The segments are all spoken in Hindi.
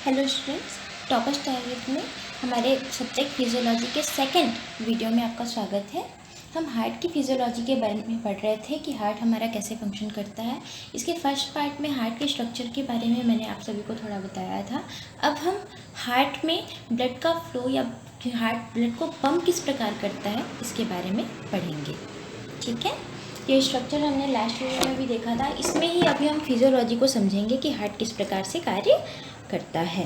हेलो स्टूडेंट्स, टॉपर्स टारगेट में हमारे सब्जेक्ट फिजियोलॉजी के सेकंड वीडियो में आपका स्वागत है। हम हार्ट की फिजियोलॉजी के बारे में पढ़ रहे थे कि हार्ट हमारा कैसे फंक्शन करता है। इसके फर्स्ट पार्ट में हार्ट के स्ट्रक्चर के बारे में मैंने आप सभी को थोड़ा बताया था। अब हम हार्ट में ब्लड का फ्लो या हार्ट ब्लड को पंप किस प्रकार करता है इसके बारे में पढ़ेंगे। ठीक है, ये स्ट्रक्चर हमने लास्ट वीडियो में भी देखा था। इसमें ही अभी हम फिजियोलॉजी को समझेंगे कि हार्ट किस प्रकार से कार्य करता है।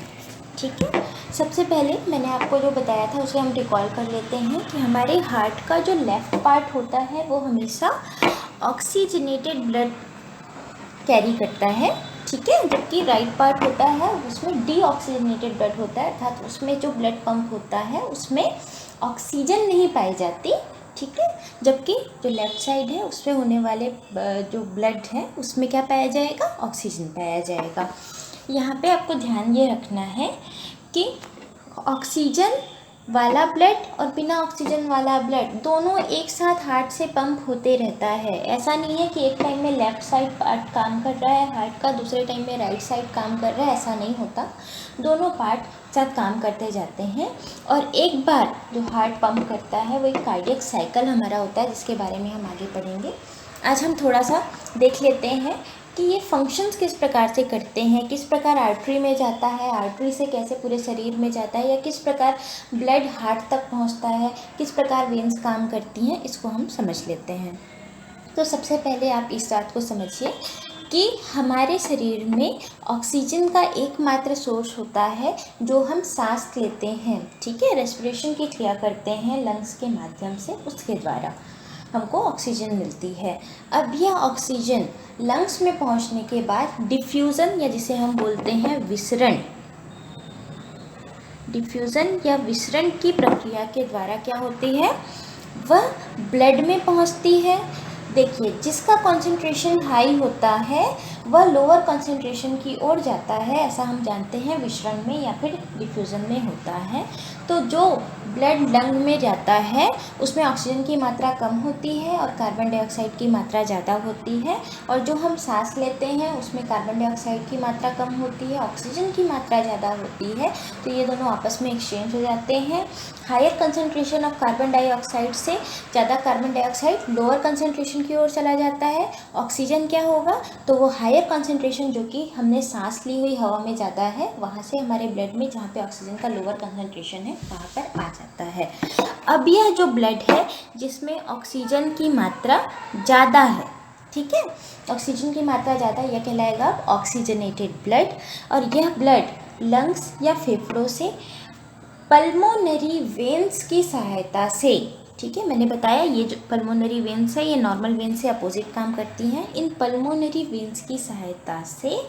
ठीक है, सबसे पहले मैंने आपको जो बताया था उसे हम रिकॉल कर लेते हैं कि हमारे हार्ट का जो लेफ्ट पार्ट होता है वो हमेशा ऑक्सीजनेटेड ब्लड कैरी करता है। ठीक है, जबकि राइट पार्ट होता है उसमें डीऑक्सीजनेटेड ब्लड होता है, अर्थात उसमें जो ब्लड पंप होता है उसमें ऑक्सीजन नहीं पाई जाती। ठीक है, जबकि जो लेफ्ट साइड है उसमें होने वाले जो ब्लड है उसमें क्या पाया जाएगा, ऑक्सीजन पाया जाएगा। यहाँ पे आपको ध्यान ये रखना है कि ऑक्सीजन वाला ब्लड और बिना ऑक्सीजन वाला ब्लड दोनों एक साथ हार्ट से पंप होते रहता है। ऐसा नहीं है कि एक टाइम में लेफ्ट साइड पार्ट काम कर रहा है हार्ट का, दूसरे टाइम में राइट साइड काम कर रहा है, ऐसा नहीं होता। दोनों पार्ट साथ काम करते जाते हैं और एक बार जो हार्ट पंप करता है वो एक कार्डियक साइकिल हमारा होता है, जिसके बारे में हम आगे पढ़ेंगे। आज हम थोड़ा सा देख लेते हैं कि ये फंक्शंस किस प्रकार से करते हैं, किस प्रकार आर्टरी में जाता है, आर्टरी से कैसे पूरे शरीर में जाता है, या किस प्रकार ब्लड हार्ट तक पहुंचता है, किस प्रकार वेन्स काम करती हैं, इसको हम समझ लेते हैं। तो सबसे पहले आप इस बात को समझिए कि हमारे शरीर में ऑक्सीजन का एकमात्र सोर्स होता है जो हम सांस लेते हैं। ठीक है, रेस्पिरेशन की क्रिया करते हैं लंग्स के माध्यम से, उसके द्वारा हमको ऑक्सीजन मिलती है। अब यह ऑक्सीजन लंग्स में पहुंचने के बाद डिफ्यूज़न या जिसे हम बोलते हैं विसरण, डिफ्यूज़न या विसरण की प्रक्रिया के द्वारा क्या होती है, वह ब्लड में पहुंचती है। देखिए, जिसका कंसंट्रेशन हाई होता है वह लोअर कंसंट्रेशन की ओर जाता है, ऐसा हम जानते हैं विसरण में या फिर डिफ्यूज़न में होता है। तो जो ब्लड लंग में जाता है उसमें ऑक्सीजन की मात्रा कम होती है और कार्बन डाइऑक्साइड की मात्रा ज़्यादा होती है, और जो हम सांस लेते हैं उसमें कार्बन डाइऑक्साइड की मात्रा कम होती है, ऑक्सीजन की मात्रा ज़्यादा होती है। तो ये दोनों आपस में एक्सचेंज हो जाते हैं। Higher concentration of carbon dioxide से ज़्यादा कार्बन डाइऑक्साइड लोअर कंसंट्रेशन की ओर चला जाता है। ऑक्सीजन क्या होगा, तो वो हायर कंसंट्रेशन जो कि हमने सांस ली हुई हवा में ज़्यादा है वहाँ से हमारे ब्लड में जहाँ पे ऑक्सीजन का लोअर कंसंट्रेशन है वहाँ पर आ जाता है। अब यह जो ब्लड है जिसमें ऑक्सीजन की मात्रा ज़्यादा है, ठीक है, ऑक्सीजन की मात्रा ज़्यादा, यह कहलाएगा ऑक्सीजनेटेड ब्लड। और यह ब्लड लंग्स या फेफड़ों से पल्मोनरी वेन्स की सहायता से, ठीक है, मैंने बताया ये जो पल्मोनरी वेन्स है ये नॉर्मल वेन्स से अपोजिट काम करती हैं। इन पल्मोनरी वेन्स की सहायता से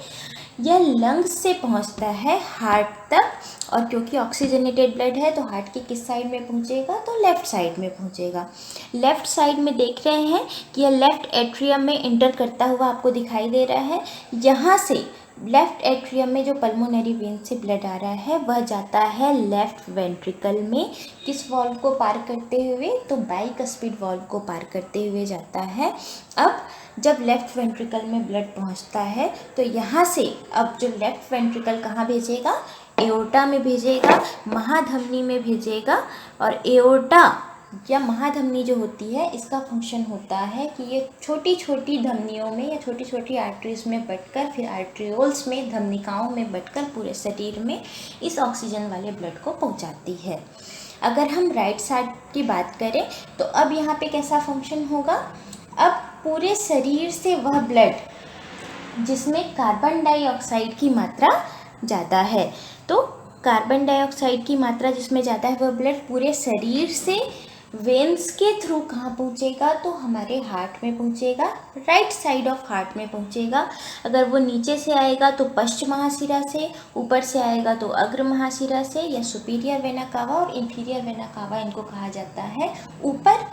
यह लंग्स से पहुंचता है हार्ट तक, और क्योंकि ऑक्सीजनेटेड ब्लड है तो हार्ट की किस साइड में पहुंचेगा, तो लेफ्ट साइड में पहुंचेगा। लेफ्ट साइड में देख रहे हैं कि यह लेफ्ट एट्रियम में इंटर करता हुआ आपको दिखाई दे रहा है। यहाँ से लेफ्ट एट्रियम में जो पल्मोनरी वेन से ब्लड आ रहा है वह जाता है लेफ्ट वेंट्रिकल में, किस वॉल्व को पार करते हुए, तो बाइकस्पिड वॉल्व को पार करते हुए जाता है। अब जब लेफ्ट वेंट्रिकल में ब्लड पहुंचता है तो यहाँ से अब जो लेफ्ट वेंट्रिकल कहाँ भेजेगा, एओर्टा में भेजेगा, महाधमनी में भेजेगा। और एओर्टा या महाधमनी जो होती है इसका फंक्शन होता है कि ये छोटी छोटी धमनियों में या छोटी छोटी आर्टरीज में बटकर फिर आर्ट्रियोल्स में, धमनिकाओं में बटकर पूरे शरीर में इस ऑक्सीजन वाले ब्लड को पहुंचाती है। अगर हम राइट साइड की बात करें तो अब यहाँ पे कैसा फंक्शन होगा, अब पूरे शरीर से वह ब्लड जिसमें कार्बन डाइऑक्साइड की मात्रा ज़्यादा है, तो कार्बन डाइऑक्साइड की मात्रा जिसमें ज़्यादा है वह ब्लड पूरे शरीर से वेन्स के थ्रू कहाँ पहुँचेगा, तो हमारे हार्ट में पहुँचेगा, राइट साइड ऑफ हार्ट में पहुँचेगा। अगर वो नीचे से आएगा तो पश्च महाशिरा से, ऊपर से आएगा तो अग्र महाशिरा से, या सुपीरियर वेना कावा और इंफीरियर वेना कावा इनको कहा जाता है। ऊपर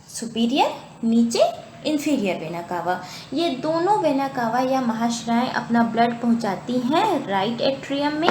सुपीरियर, नीचे इंफीरियर वेना कावा। ये दोनों वेना कावा या महाशिराएं अपना ब्लड पहुंचाती हैं राइट एट्रियम में,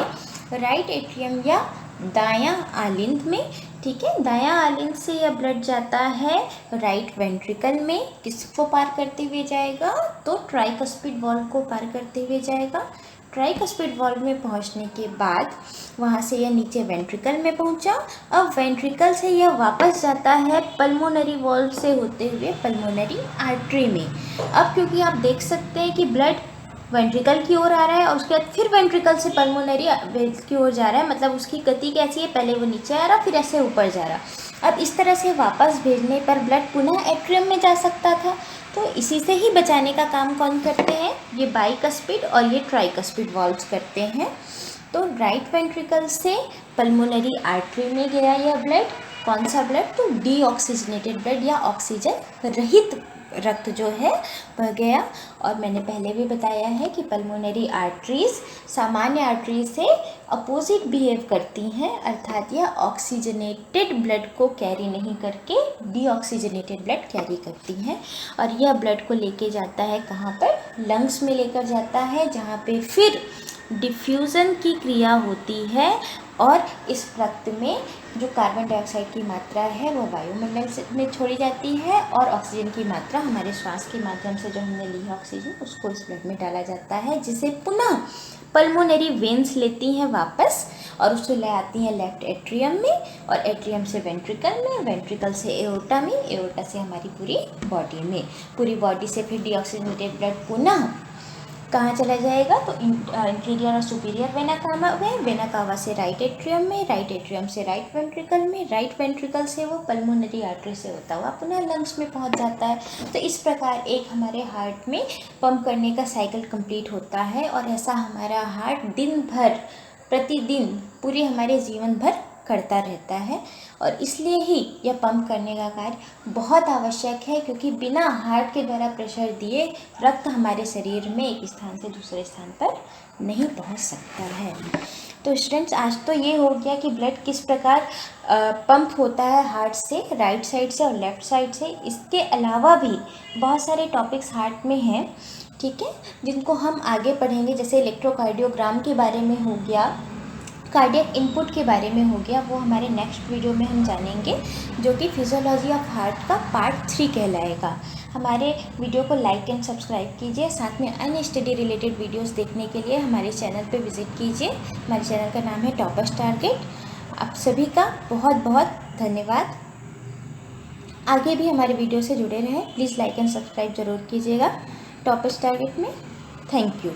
राइट एट्रियम या दायां आलिंद में। ठीक है, दायां आलिंद से यह ब्लड जाता है राइट वेंट्रिकल में, किसको पार करते हुए जाएगा, तो ट्राइकस्पिड वॉल्व को पार करते हुए जाएगा। ट्राइकस्पिड वाल्व में पहुंचने के बाद वहां से यह नीचे वेंट्रिकल में पहुंचा। अब वेंट्रिकल से यह वापस जाता है पल्मोनरी वाल्व से होते हुए पल्मोनरी आर्टरी में। अब क्योंकि आप देख सकते हैं कि ब्लड वेंट्रिकल की ओर आ रहा है और उसके बाद फिर वेंट्रिकल से पल्मोनरी की ओर जा रहा है, मतलब उसकी गति कैसी है, पहले वो नीचे आ रहा फिर ऐसे ऊपर जा रहा। अब इस तरह से वापस भेजने पर ब्लड पुनः एट्रियम में जा सकता था। तो इसी से ही बचाने का काम कौन करते हैं, ये बाइकस्पिड और ये ट्राइकस्पिड वाल्व्स करते हैं। तो राइट वेंट्रिकल से पल्मोनरी आर्टरी में गया यह ब्लड, कौन सा ब्लड, तो डीऑक्सीजनेटेड ब्लड या ऑक्सीजन रहित रक्त जो है वह गया। और मैंने पहले भी बताया है कि पल्मोनरी आर्टरीज सामान्य आर्टरी से अपोजिट बिहेव करती हैं, अर्थात यह ऑक्सीजनेटेड ब्लड को कैरी नहीं करके डीऑक्सीजनेटेड ब्लड कैरी करती हैं। और यह ब्लड को लेके जाता है कहाँ पर, लंग्स में लेकर जाता है, जहाँ पे फिर डिफ्यूज़न की क्रिया होती है और इस रक्त में जो कार्बन डाइऑक्साइड की मात्रा है वो वायुमंडल में छोड़ी जाती है और ऑक्सीजन की मात्रा हमारे श्वास के माध्यम से जो हमने ली है ऑक्सीजन उसको इस ब्लड में डाला जाता है, जिसे पुनः पल्मोनरी वेन्स लेती हैं वापस और उसको ले आती हैं लेफ्ट एट्रियम में और एट्रियम से वेंट्रिकल में, वेंट्रिकल से एओर्टा में, एओर्टा से हमारी पूरी बॉडी में, पूरी बॉडी से फिर डीऑक्सीजनेटेड ब्लड पुनः कहाँ चला जाएगा, तो इंटीरियर और सुपीरियर वेना कावा में, वेना कावा से राइट एट्रियम में, राइट एट्रियम से राइट वेंट्रिकल में, राइट वेंट्रिकल से वो पल्मोनरी आर्टरी से होता हुआ पुनः लंग्स में पहुंच जाता है। तो इस प्रकार एक हमारे हार्ट में पंप करने का साइकिल कंप्लीट होता है और ऐसा हमारा हार्ट दिन भर प्रतिदिन पूरे हमारे जीवन भर करता रहता है। और इसलिए ही यह पंप करने का कार्य बहुत आवश्यक है, क्योंकि बिना हार्ट के द्वारा प्रेशर दिए रक्त हमारे शरीर में एक स्थान से दूसरे स्थान पर नहीं पहुंच सकता है। तो स्टूडेंट्स, आज तो ये हो गया कि ब्लड किस प्रकार पंप होता है हार्ट से, राइट साइड से और लेफ़्ट साइड से। इसके अलावा भी बहुत सारे टॉपिक्स हार्ट में हैं, ठीक है, जिनको हम आगे पढ़ेंगे, जैसे इलेक्ट्रोकार्डियोग्राम के बारे में हो गया, कार्डियक इनपुट के बारे में हो गया, वो हमारे नेक्स्ट वीडियो में हम जानेंगे, जो कि फिजियोलॉजी ऑफ हार्ट का पार्ट 3 कहलाएगा। हमारे वीडियो को लाइक एंड सब्सक्राइब कीजिए, साथ में अन्य स्टडी रिलेटेड वीडियोस देखने के लिए हमारे चैनल पे विजिट कीजिए। हमारे चैनल का नाम है टॉपर्स टारगेट। आप सभी का बहुत बहुत धन्यवाद। आगे भी हमारे वीडियो से जुड़े रहें, प्लीज़ लाइक एंड सब्सक्राइब ज़रूर कीजिएगा टॉपर्स टारगेट में। Thank you.